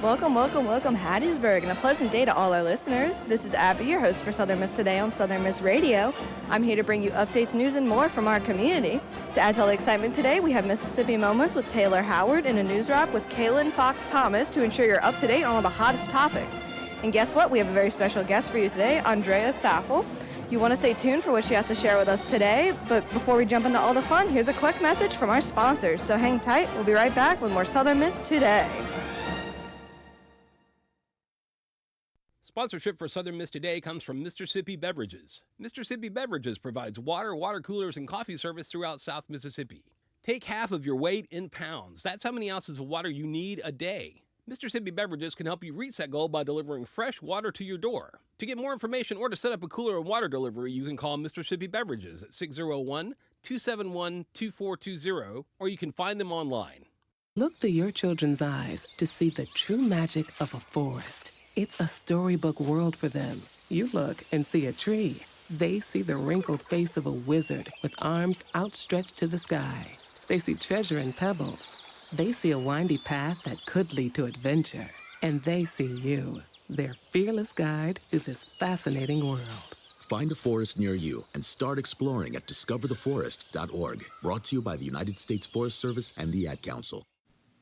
Welcome, welcome, welcome, Hattiesburg, and a pleasant day to all our listeners. This is Abby, your host for Southern Miss Today on Southern Miss Radio. I'm here to bring you updates, news, and more from our community. To add to all the excitement today, we have Mississippi Moments with Taylor Howard and a news wrap with Kaylin Fox Thomas to ensure you're up to date on all the hottest topics. And guess what? We have a very special guest for you today, Andrea Saffle. You want to stay tuned for what she has to share with us today, but before we jump into all the fun, here's a quick message from our sponsors. So hang tight, we'll be right back with more Southern Miss Today. Sponsorship for Southern Miss Today comes from Mississippi Beverages. Mississippi Beverages provides water, water coolers, and coffee service throughout South Mississippi. Take half of your weight in pounds. That's how many ounces of water you need a day. Mississippi Beverages can help you reach that goal by delivering fresh water to your door. To get more information or to set up a cooler and water delivery, you can call Mississippi Beverages at 601-271-2420, or you can find them online. Look through your children's eyes to see the true magic of a forest. It's a storybook world for them. You look and see a tree. They see the wrinkled face of a wizard with arms outstretched to the sky. They see treasure in pebbles. They see a windy path that could lead to adventure. And they see you, their fearless guide through this fascinating world. Find a forest near you and start exploring at discovertheforest.org. Brought to you by the United States Forest Service and the Ad Council.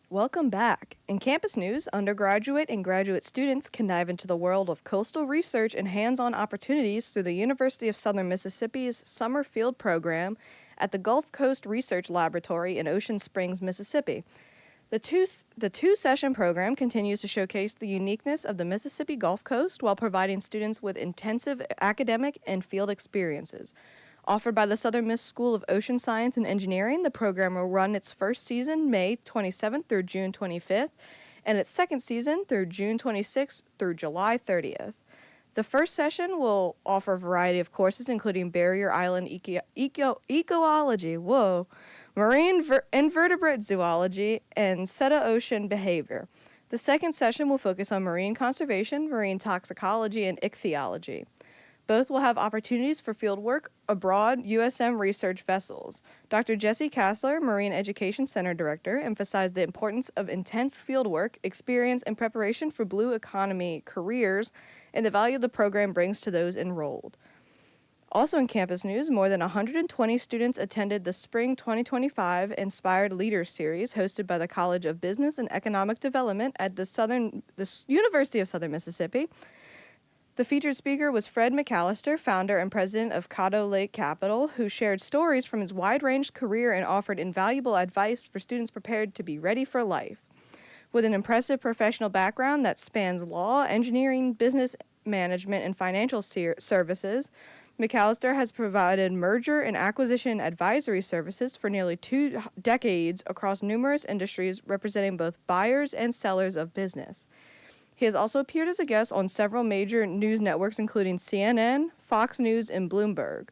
Welcome back. In campus news, undergraduate and graduate students can dive into the world of coastal research and hands-on opportunities through the University of Southern Mississippi's Summer Field Program at the Gulf Coast Research Laboratory in Ocean Springs, Mississippi. The two-session program continues to showcase the uniqueness of the Mississippi Gulf Coast while providing students with intensive academic and field experiences. Offered by the Southern Miss School of Ocean Science and Engineering, the program will run its first season May 27th through June 25th, and its second season through June 26th through July 30th. The first session will offer a variety of courses, including barrier island ecology, marine invertebrate zoology, and cetacean behavior. The second session will focus on marine conservation, marine toxicology, and ichthyology. Both will have opportunities for fieldwork aboard USM research vessels. Dr. Jesse Kassler, Marine Education Center Director, emphasized the importance of intense fieldwork, experience, and preparation for blue economy careers, and the value the program brings to those enrolled. Also in campus news, more than 120 students attended the Spring 2025 Inspired Leaders Series hosted by the College of Business and Economic Development at the University of Southern Mississippi. The featured speaker was Fred McAllister, founder and president of Caddo Lake Capital, who shared stories from his wide-ranged career and offered invaluable advice for students prepared to be ready for life. With an impressive professional background that spans law, engineering, business management, and financial services, McAllister has provided merger and acquisition advisory services for nearly 2 decades across numerous industries, representing both buyers and sellers of business. He has also appeared as a guest on several major news networks, including CNN, Fox News, and Bloomberg.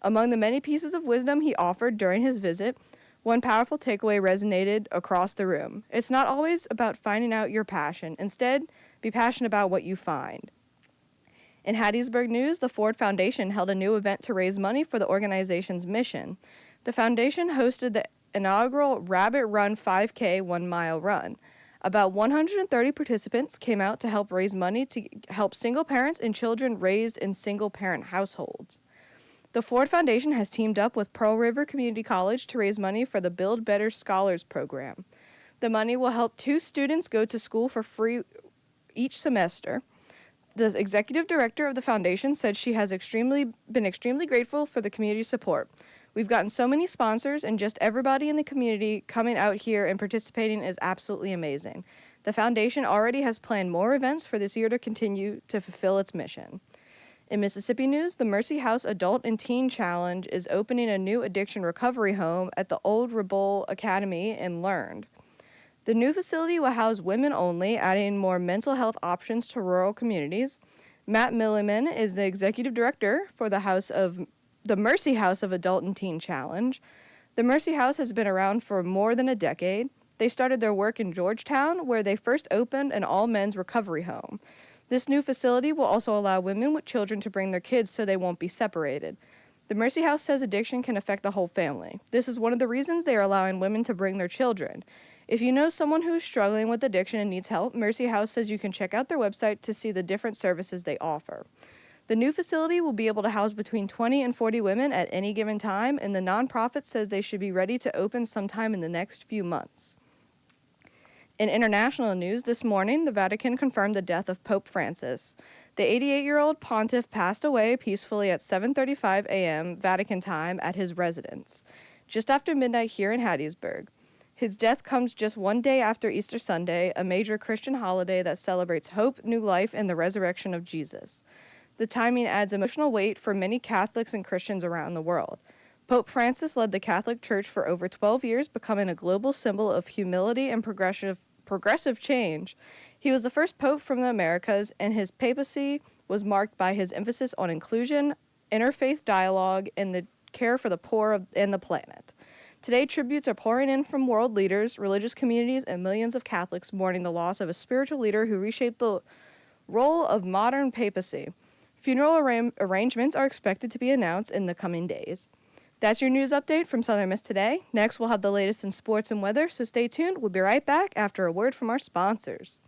Among the many pieces of wisdom he offered during his visit, one powerful takeaway resonated across the room. It's not always about finding out your passion. Instead, be passionate about what you find. In Hattiesburg news, the Ford Foundation held a new event to raise money for the organization's mission. The foundation hosted the inaugural Rabbit Run 5K 1-mile run. About 130 participants came out to help raise money to help single parents and children raised in single-parent households. The Ford Foundation has teamed up with Pearl River Community College to raise money for the Build Better Scholars Program. The money will help 2 students go to school for free each semester. The executive director of the foundation said she has been extremely grateful for the community support. We've gotten so many sponsors, and just everybody in the community coming out here and participating is absolutely amazing. The foundation already has planned more events for this year to continue to fulfill its mission. In Mississippi news, the Mercy House Adult and Teen Challenge is opening a new addiction recovery home at the Old Rabaul Academy in Learned. The new facility will house women only, adding more mental health options to rural communities. Matt Milliman is the executive director for the Mercy House of Adult and Teen Challenge. The Mercy House has been around for more than a decade. They started their work in Georgetown, where they first opened an all-men's recovery home. This new facility will also allow women with children to bring their kids so they won't be separated. The Mercy House says addiction can affect the whole family. This is one of the reasons they are allowing women to bring their children. If you know someone who is struggling with addiction and needs help, Mercy House says you can check out their website to see the different services they offer. The new facility will be able to house between 20 and 40 women at any given time, and the nonprofit says they should be ready to open sometime in the next few months. In international news, this morning, the Vatican confirmed the death of Pope Francis. The 88-year-old pontiff passed away peacefully at 7:35 a.m. Vatican time at his residence, just after midnight here in Hattiesburg. His death comes just one day after Easter Sunday, a major Christian holiday that celebrates hope, new life, and the resurrection of Jesus. The timing adds emotional weight for many Catholics and Christians around the world. Pope Francis led the Catholic Church for over 12 years, becoming a global symbol of humility and progressive change. He was the first pope from the Americas, and his papacy was marked by his emphasis on inclusion, interfaith dialogue, and the care for the poor and the planet. Today, tributes are pouring in from world leaders, religious communities, and millions of Catholics mourning the loss of a spiritual leader who reshaped the role of modern papacy. Funeral arrangements are expected to be announced in the coming days. That's your news update from Southern Miss Today. Next, we'll have the latest in sports and weather, so stay tuned. We'll be right back after a word from our sponsors.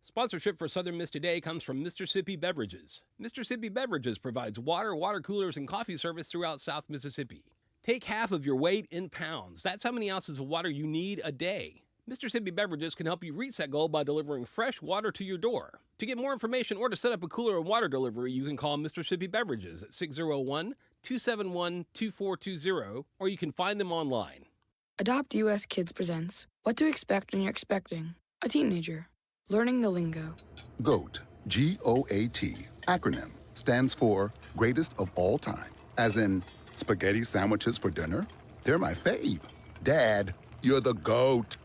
Sponsorship for Southern Miss Today comes from Mississippi Beverages. Mississippi Beverages provides water coolers, and coffee service throughout South Mississippi. Take half of your weight in pounds. That's how many ounces of water you need a day. Mississippi Beverages can help you reach that goal by delivering fresh water to your door. To get more information or to set up a cooler and water delivery, you can call Mississippi Beverages at 601-271-2420, or you can find them online. Adopt US Kids presents What to Expect When You're Expecting a Teenager. Learning the lingo. GOAT, G-O-A-T, acronym, stands for Greatest of All Time. As in, spaghetti sandwiches for dinner? They're my fave. Dad, you're the GOAT.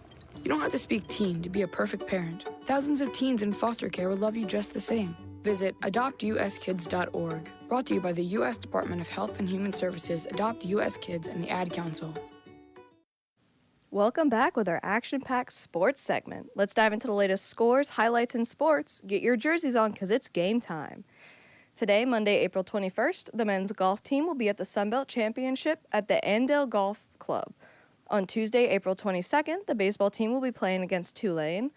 You don't have to speak teen to be a perfect parent. Thousands of teens in foster care will love you just the same. Visit adoptuskids.org. Brought to you by the U.S. Department of Health and Human Services, Adopt U.S. Kids, and the Ad Council. Welcome back with our action-packed sports segment. Let's dive into the latest scores, highlights, and sports. Get your jerseys on because it's game time. Today, Monday, April 21st, the men's golf team will be at the Sunbelt Championship at the Andale Golf Club. On Tuesday, April 22nd, the baseball team will be playing against Tulane.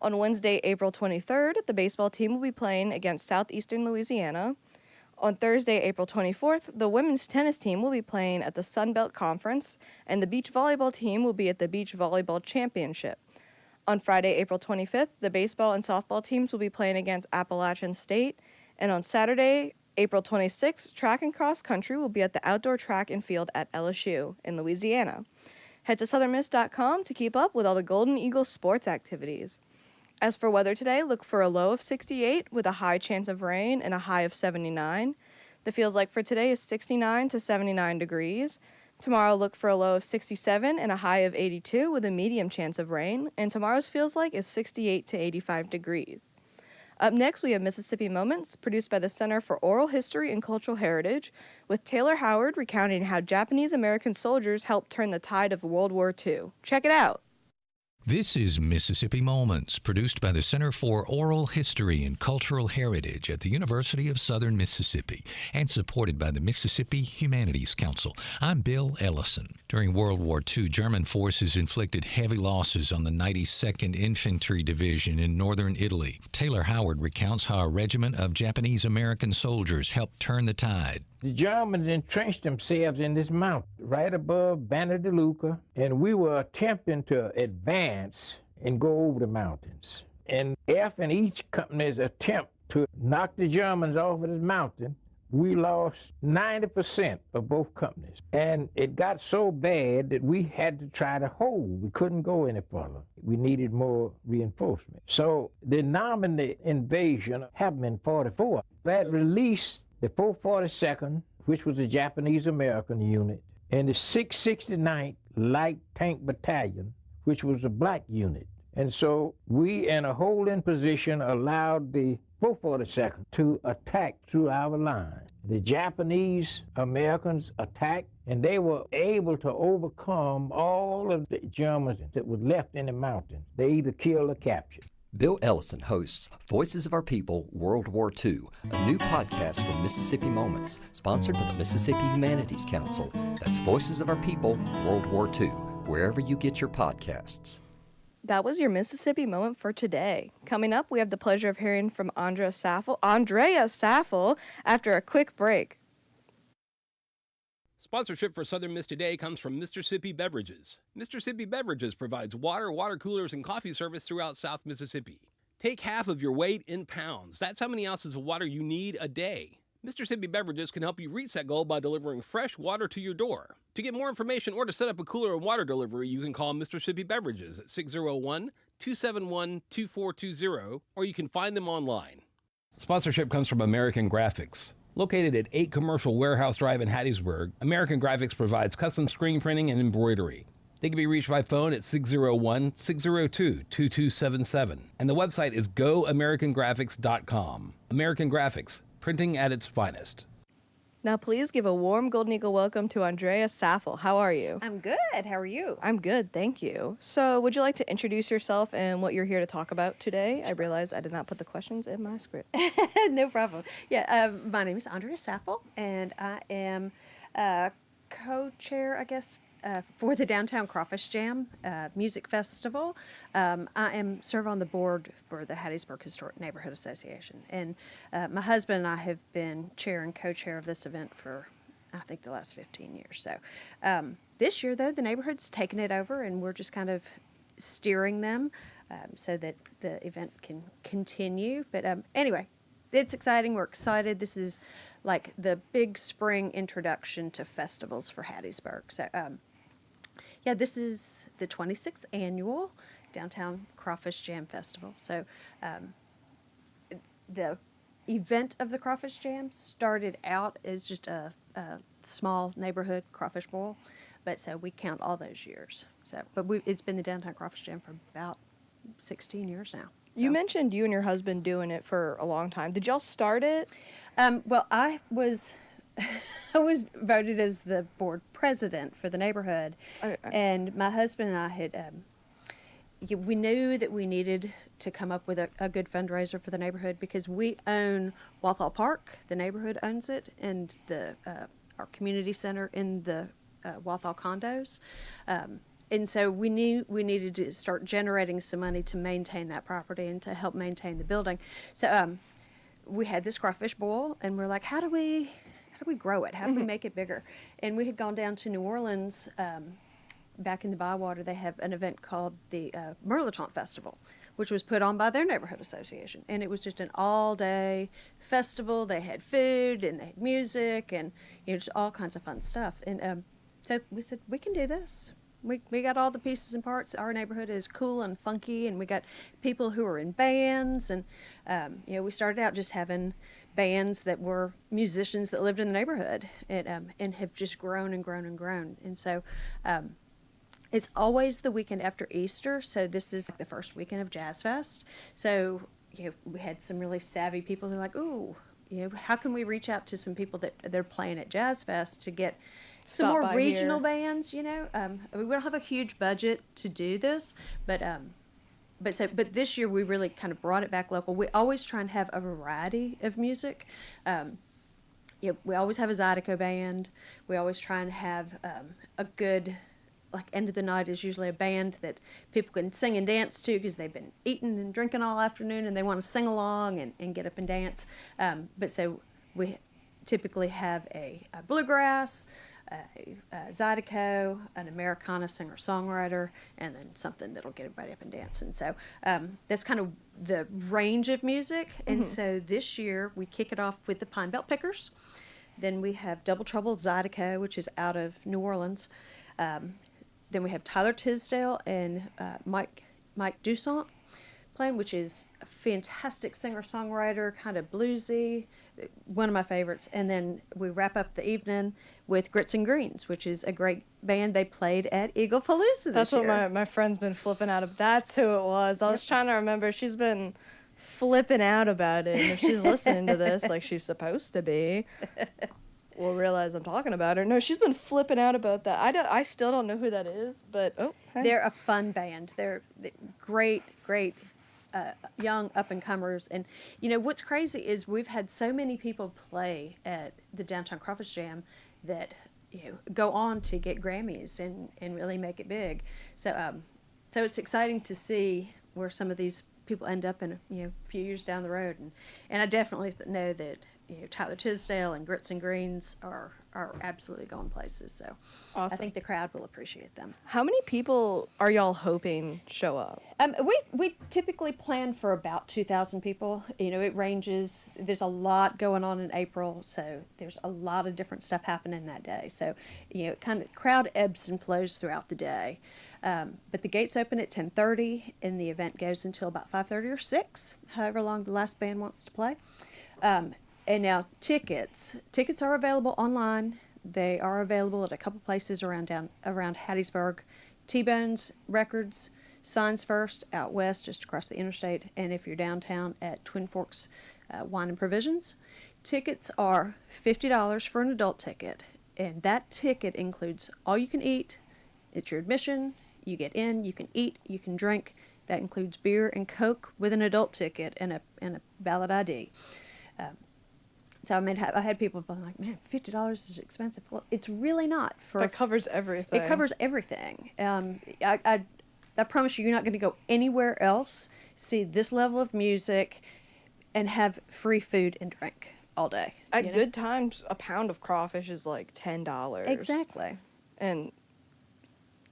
On Wednesday, April 23rd, the baseball team will be playing against Southeastern Louisiana. On Thursday, April 24th, the women's tennis team will be playing at the Sunbelt Conference, and the beach volleyball team will be at the Beach Volleyball Championship. On Friday, April 25th, the baseball and softball teams will be playing against Appalachian State, and on Saturday, April 26th, track and cross country will be at the outdoor track and field at LSU in Louisiana. Head to southernmiss.com to keep up with all the Golden Eagles sports activities. As for weather today, look for a low of 68 with a high chance of rain and a high of 79. The feels like for today is 69 to 79 degrees. Tomorrow, look for a low of 67 and a high of 82 with a medium chance of rain. And tomorrow's feels like is 68 to 85 degrees. Up next, we have Mississippi Moments, produced by the Center for Oral History and Cultural Heritage, with Taylor Howard recounting how Japanese-American soldiers helped turn the tide of World War II. Check it out. This is Mississippi Moments, produced by the Center for Oral History and Cultural Heritage at the University of Southern Mississippi and supported by the Mississippi Humanities Council. I'm Bill Ellison. During World War II, German forces inflicted heavy losses on the 92nd Infantry Division in northern Italy. Taylor Howard recounts how a regiment of Japanese-American soldiers helped turn the tide. The Germans entrenched themselves in this mountain right above Banner de Luca, and we were attempting to advance and go over the mountains. And after each company's attempt to knock the Germans off of this mountain, we lost 90% of both companies. And it got so bad that we had to try to hold. We couldn't go any further. We needed more reinforcement. So the Normandy invasion happened in 44. That released the 442nd, which was a Japanese-American unit, and the 669th Light Tank Battalion, which was a black unit. And so we, in a holding position, allowed the 442nd to attack through our lines. The Japanese-Americans attacked, and they were able to overcome all of the Germans that were left in the mountains. They either killed or captured. Bill Ellison hosts Voices of Our People, World War II, a new podcast from Mississippi Moments, sponsored by the Mississippi Humanities Council. That's Voices of Our People, World War II. wherever you get your podcasts. That was your Mississippi moment for today. Coming up, we have the pleasure of hearing from Andrea Saffle after a quick break. Sponsorship for Southern Miss Today comes from Mississippi Beverages. Mississippi Beverages provides water, water coolers, and coffee service throughout South Mississippi. Take half of your weight in pounds. That's how many ounces of water you need a day. Mississippi Beverages can help you reach that goal by delivering fresh water to your door. To get more information or to set up a cooler and water delivery, you can call Mississippi Beverages at 601-271-2420, or you can find them online. Sponsorship comes from American Graphics. Located at 8 Commercial Warehouse Drive in Hattiesburg, American Graphics provides custom screen printing and embroidery. They can be reached by phone at 601-602-2277. And the website is goamericangraphics.com. American Graphics, printing at its finest. Now, please give a warm Golden Eagle welcome to Andrea Saffle. How are you? I'm good. How are you? I'm good, thank you. So, would you like to introduce yourself and what you're here to talk about today? I realize I did not put the questions in my script. No problem. Yeah, my name is Andrea Saffle, and I am co-chair, I guess, for the Downtown Crawfish Jam Music Festival. I serve on the board for the Hattiesburg Historic Neighborhood Association. And my husband and I have been chair and co-chair of this event for, I think, the last 15 years. So this year, though, the neighborhood's taken it over, and we're just kind of steering them so that the event can continue. But anyway, it's exciting. We're excited. This is like the big spring introduction to festivals for Hattiesburg. So yeah, this is the 26th annual Downtown Crawfish Jam Festival. So the event of the Crawfish Jam started out as just a small neighborhood crawfish boil, but so we count all those years. So, but it's been the Downtown Crawfish Jam for about 16 years now. So. You mentioned you and your husband doing it for a long time. Did y'all start it? Well, I was voted as the board president for the neighborhood, and my husband and I had, we knew that we needed to come up with a good fundraiser for the neighborhood because we own Walthall Park, the neighborhood owns it, and our community center in the Walthall condos. And so we knew we needed to start generating some money to maintain that property and to help maintain the building. So we had this crawfish boil, and we're like, how do we grow it? How do we make it bigger? And we had gone down to New Orleans, back in the Bywater. They have an event called the Merleton Festival, which was put on by their neighborhood association. And it was just an all-day festival. They had food, and they had music, and just all kinds of fun stuff. And so we said, we can do this. We got all the pieces and parts. Our neighborhood is cool and funky, and we got people who are in bands. And we started out just having bands that were musicians that lived in the neighborhood, and have just grown and grown and grown. And so it's always the weekend after Easter. So this is like the first weekend of Jazz Fest. So we had some really savvy people who were like, ooh, how can we reach out to some people that they're playing at Jazz Fest to get some more regional bands, we don't have a huge budget to do this, but this year we really kind of brought it back local. We always try and have a variety of music. We always have a Zydeco band. We always try and have a good, like, end of the night is usually a band that people can sing and dance to because they've been eating and drinking all afternoon and they want to sing along and get up and dance. But so we typically have a bluegrass, a Zydeco, an Americana singer-songwriter, and then something that'll get everybody up and dancing. So that's kind of the range of music. And so this year we kick it off with the Pine Belt Pickers. Then we have Double Trouble Zydeco, which is out of New Orleans. Then we have Tyler Tisdale and Mike Dusant playing, which is a fantastic singer-songwriter, kind of bluesy, one of my favorites. And then we wrap up the evening with Grits and Greens, which is a great band. They played at Eagle Palooza this year. That's what my friend's been flipping out of. That's who it was. I was trying to remember. She's been flipping out about it. And if she's listening to this like she's supposed to be, we'll realize I'm talking about her. No, she's been flipping out about that. I still don't know who that is, but hey. They're a fun band. They're great young up-and-comers. And, what's crazy is we've had so many people play at the Downtown Crawfish Jam that, go on to get Grammys and really make it big. So so it's exciting to see where some of these people end up in a few years down the road, and I definitely know that Tyler Tisdale and Grits and Greens are absolutely going places. So Awesome. I think the crowd will appreciate them. How many people are y'all hoping show up? We typically plan for about 2,000 people. It ranges. There's a lot going on in April, so there's a lot of different stuff happening that day. So kind of crowd ebbs and flows throughout the day. But the gates open at 10:30, and the event goes until about 5:30 or 6, however long the last band wants to play. And now tickets are available online. They are available at a couple places around Hattiesburg. T-Bones Records, Signs First out west, just across the interstate. And if you're downtown, at Twin Forks Wine and Provisions. Tickets are $50 for an adult ticket, and that ticket includes all you can eat. It's your admission. You get in, you can eat, you can drink. That includes beer and Coke with an adult ticket and a valid ID. So I had people be like, "Man, $50 is expensive." Well, it's really not. That covers everything. It covers everything. I promise you're not going to go anywhere else, see this level of music, and have free food and drink all day. At good times, a pound of crawfish is like $10. Exactly. And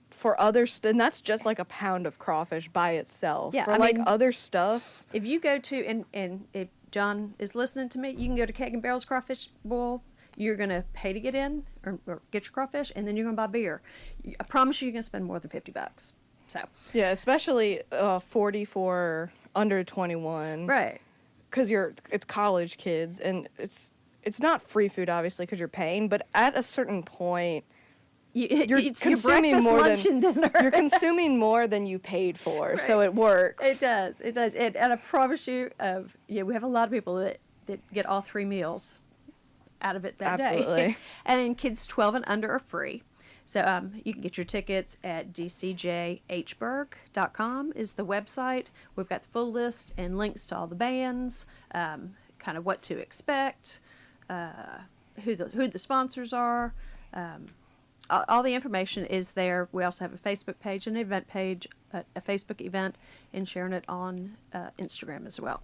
for and that's just like a pound of crawfish by itself. Yeah, for I mean, other stuff. If you go to and if John is listening to me, you can go to Keg and Barrel's Crawfish Bowl. You're going to pay to get in or get your crawfish, and then you're going to buy beer. I promise you're going to spend more than $50. So yeah, especially 40 for under 21. Right. Because it's college kids, and it's not free food, obviously, because you're paying, but at a certain point, you're consuming your breakfast, more lunch, and dinner. You're consuming more than you paid for, right. So it works. It does. And I promise you, we have a lot of people that get all 3 meals out of it that Absolutely. day. And then kids 12 and under are free. So you can get your tickets at dcjhberg.com is the website. We've got the full list and links to all the bands, kind of what to expect, who the sponsors are. All the information is there. We also have a Facebook page, an event page, a Facebook event, and sharing it on Instagram as well.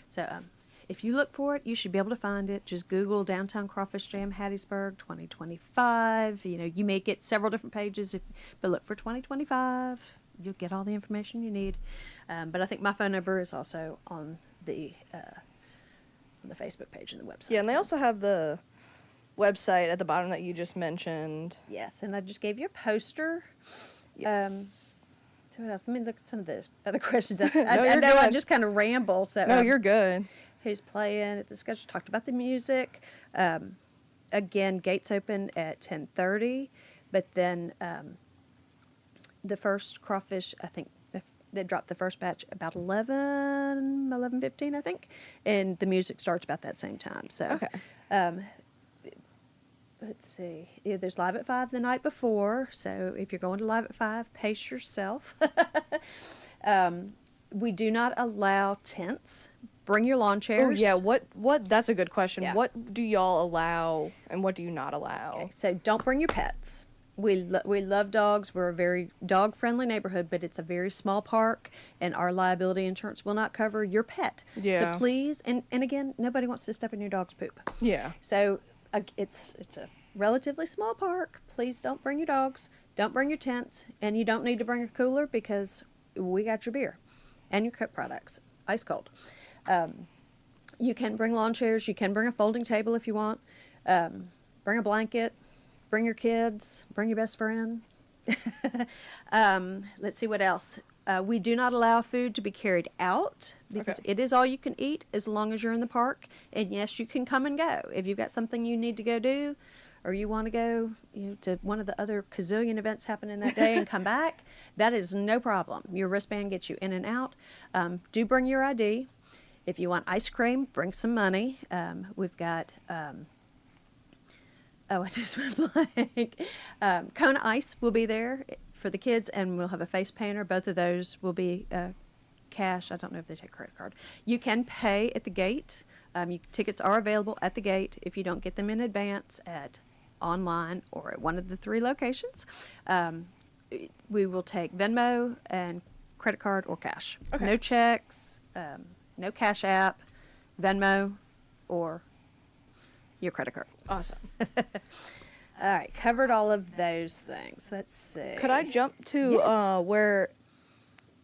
So if you look for it, you should be able to find it. Just Google Downtown Crawfish Jam Hattiesburg 2025. You may get several different pages, but look for 2025. You'll get all the information you need. But I think my phone number is also on the Facebook page and the website. Yeah, and they also have the website at the bottom that you just mentioned. Yes, and I just gave you a poster. Yes. So what else? Let me look at some of the other questions. I you're know I good. just kind of ramble. So No, you're good. Who's playing at the schedule? Talked about the music. Again, gates open at 10:30, but then the first crawfish, I think they dropped the first batch about 11:15, I think, and the music starts about that same time. So okay. Let's see. Yeah, there's Live at 5 the night before, so if you're going to Live at 5, pace yourself. We do not allow tents. Bring your lawn chairs. Oh, yeah, what? That's a good question. Yeah. What do y'all allow and what do you not allow? Okay, so don't bring your pets. We love dogs. We're a very dog-friendly neighborhood, but it's a very small park, and our liability insurance will not cover your pet. Yeah. So please, and again, nobody wants to step in your dog's poop. Yeah. So it's a relatively small park. Please don't bring your dogs. Don't bring your tents, and you don't need to bring a cooler because we got your beer and your Coke products, ice cold. You can bring lawn chairs. You can bring a folding table if you want. Bring a blanket. Bring your kids. Bring your best friend. Let's see what else. We do not allow food to be carried out because it is all you can eat as long as you're in the park. And yes, you can come and go. If you've got something you need to go do, or you want to go to one of the other gazillion events happening that day and come back, that is no problem. Your wristband gets you in and out. Do bring your ID. If you want ice cream, bring some money. We've got, I just went blank. Kona Ice will be there for the kids, and we'll have a face painter. Both of those will be cash. I don't know if they take credit card. You can pay at the gate. Tickets are available at the gate if you don't get them in advance at online or at one of the 3 locations. We will take Venmo and credit card or cash. Okay. No checks, no Cash App, Venmo, or your credit card. Awesome. All right, covered all of those things. Let's see. Could I jump to Yes. when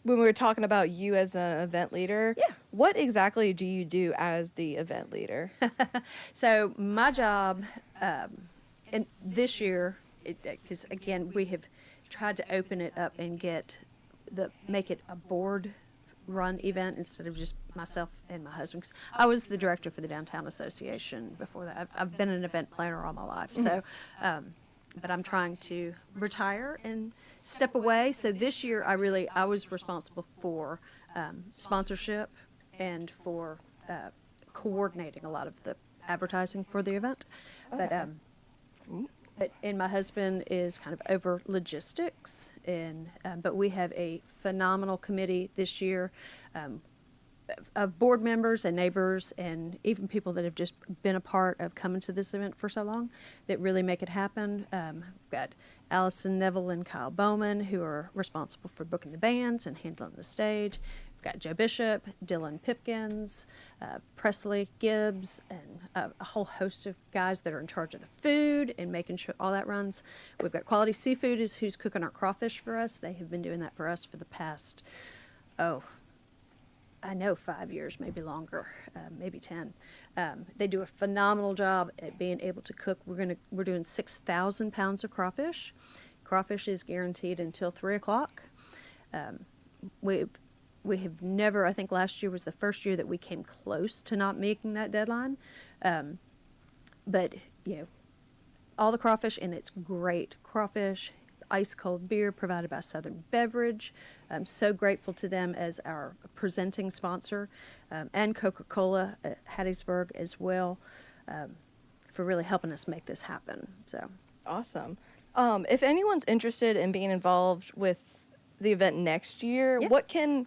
we were talking about you as an event leader? Yeah. What exactly do you do as the event leader? So my job, and this year, because again we have tried to open it up and make it a board run event instead of just myself and my husband. 'Cause I was the director for the Downtown Association before that. I've been an event planner all my life. So, but I'm trying to retire and step away. So this year I was responsible for sponsorship and for coordinating a lot of the advertising for the event. And my husband is kind of over logistics, but we have a phenomenal committee this year of board members and neighbors and even people that have just been a part of coming to this event for so long that really make it happen. We've got Allison Neville and Kyle Bowman, who are responsible for booking the bands and handling the stage. We've got Joe Bishop, Dylan Pipkins, Presley Gibbs, and a whole host of guys that are in charge of the food and making sure all that runs. We've got Quality Seafood who's cooking our crawfish for us. They have been doing that for us for the past, 5 years, maybe longer, maybe 10. They do a phenomenal job at being able to cook. We're doing 6,000 pounds of crawfish. Crawfish is guaranteed until 3 o'clock. We have never, I think last year was the first year that we came close to not making that deadline. But, all the crawfish, and it's great crawfish, ice cold beer provided by Southern Beverage. I'm so grateful to them as our presenting sponsor, and Coca-Cola at Hattiesburg as well, for really helping us make this happen. So Awesome. If anyone's interested in being involved with the event next year, what can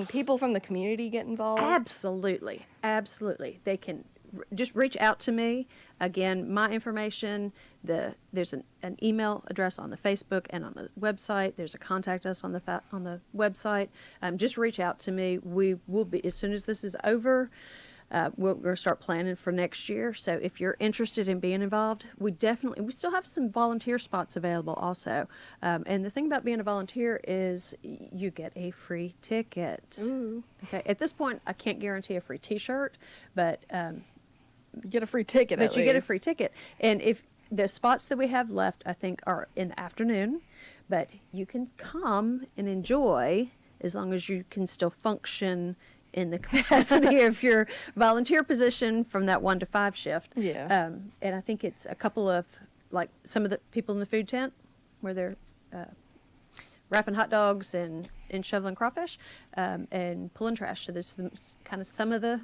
people from the community get involved? Absolutely. They can just reach out to me. Again, my information, there's an email address on the Facebook and on the website. There's a contact us on the website. Just reach out to me. We will be, as soon as this is over, we're going to start planning for next year. So if you're interested in being involved, we still have some volunteer spots available also. And the thing about being a volunteer is you get a free ticket. Ooh. Okay. At this point, I can't guarantee a free T-shirt, but you get a free ticket. But you get a free ticket. And if the spots that we have left, I think, are in the afternoon, but you can come and enjoy as long as you can still function in the capacity of your volunteer position from that 1 to 5 shift. Yeah. And I think it's a couple of, like, some of the people in the food tent where they're wrapping hot dogs and shoveling crawfish, and pulling trash. So there's kind of some of the,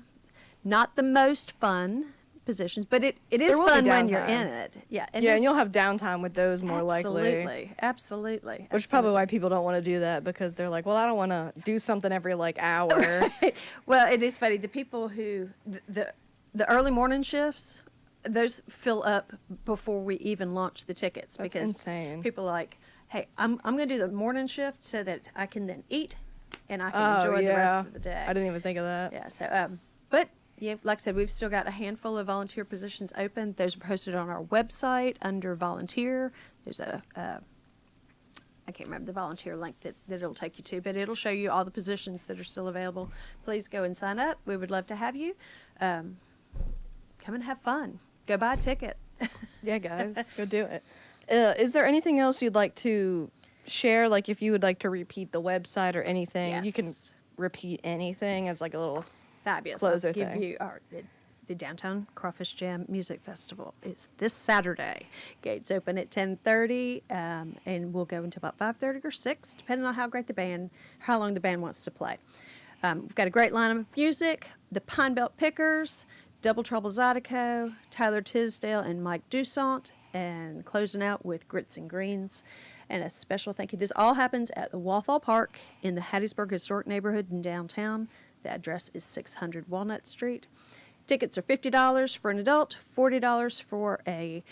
not the most fun positions, but it is fun when you're in it. Yeah. And you'll have downtime with those more likely. Absolutely. Which is probably why people don't want to do that, because they're like, well, I don't want to do something every hour. Right. Well, it is funny. The people who, the early morning shifts, those fill up before we even launch the tickets. That's because insane. People are like, hey, I'm going to do the morning shift so that I can then eat and I can enjoy the rest of the day. I didn't even think of that. Yeah. So, but yeah, like I said, we've still got a handful of volunteer positions open. Those are posted on our website under volunteer. There's I can't remember the volunteer link that it'll take you to, but it'll show you all the positions that are still available. Please go and sign up. We would love to have you. Come and have fun. Go buy a ticket. Yeah, guys, go do it. Is there anything else you'd like to share? Like, if you would like to repeat the website or anything, you can repeat anything as like a little fabulous closer I'll give thing. you the Downtown Crawfish Jam Music Festival is this Saturday. Gates open at 10:30, and we'll go until about 5:30 or 6, depending on how long the band wants to play. We've got a great lineup of music: the Pine Belt Pickers, Double Trouble Zydeco, Tyler Tisdale, and Mike Dusant, and closing out with Grits and Greens. And a special thank you. This all happens at the Walthall Park in the Hattiesburg Historic Neighborhood in downtown. The address is 600 Walnut Street. Tickets are $50 for an adult, $40 for a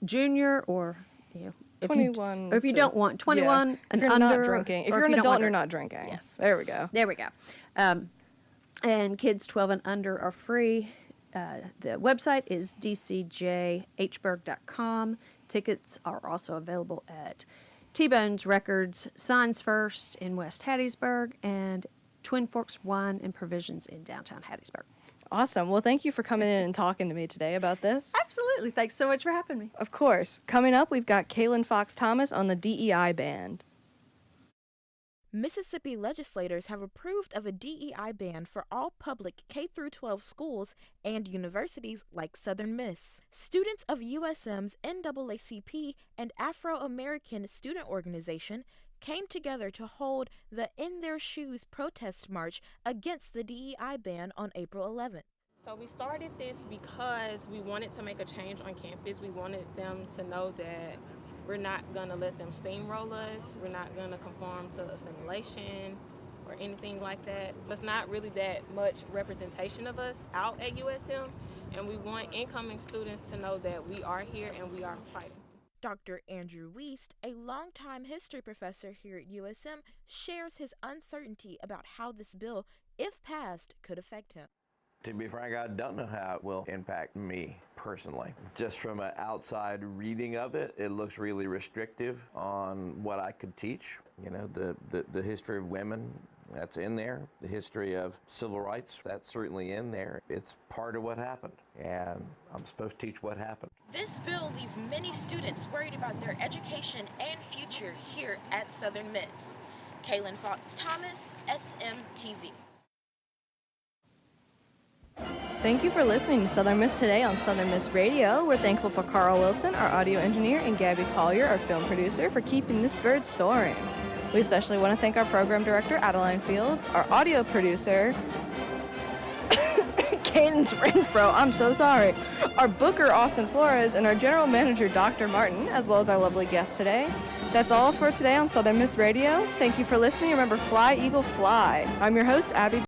junior or, you know, if 21. or if you don't want 21 If and you're under. not drinking. If or you're an you don't adult want and you're to- not drinking. Yes. There we go. There we go. And kids 12 and under are free. The website is dcjhberg.com. Tickets are also available at T-Bones Records, Signs First in West Hattiesburg, and Twin Forks Wine and Provisions in downtown Hattiesburg. Awesome. Well, thank you for coming in and talking to me today about this. Absolutely. Thanks so much for having me. Of course. Coming up, we've got Kaylin Fox Thomas on the DEI band. Mississippi legislators have approved of a DEI ban for all public K-12 schools and universities like Southern Miss. Students of USM's NAACP and Afro-American Student Organization came together to hold the In Their Shoes protest march against the DEI ban on April 11th. So we started this because we wanted to make a change on campus. We wanted them to know that we're not going to let them steamroll us. We're not going to conform to assimilation or anything like that. There's not really that much representation of us out at USM, and we want incoming students to know that we are here and we are fighting. Dr. Andrew Wiest, a longtime history professor here at USM, shares his uncertainty about how this bill, if passed, could affect him. To be frank, I don't know how it will impact me personally. Just from an outside reading of it, it looks really restrictive on what I could teach. You know, the history of women, that's in there. The history of civil rights, that's certainly in there. It's part of what happened, and I'm supposed to teach what happened. This bill leaves many students worried about their education and future here at Southern Miss. Kaylin Fox Thomas, SMTV. Thank you for listening to Southern Miss Today on Southern Miss Radio. We're thankful for Carl Wilson, our audio engineer, and Gabby Collier, our film producer, for keeping this bird soaring. We especially want to thank our program director, Adeline Fields, our audio producer, Cadence Renfro, I'm so sorry, our booker, Austin Flores, and our general manager, Dr. Martin, as well as our lovely guest today. That's all for today on Southern Miss Radio. Thank you for listening. Remember, fly, eagle, fly. I'm your host, Abby.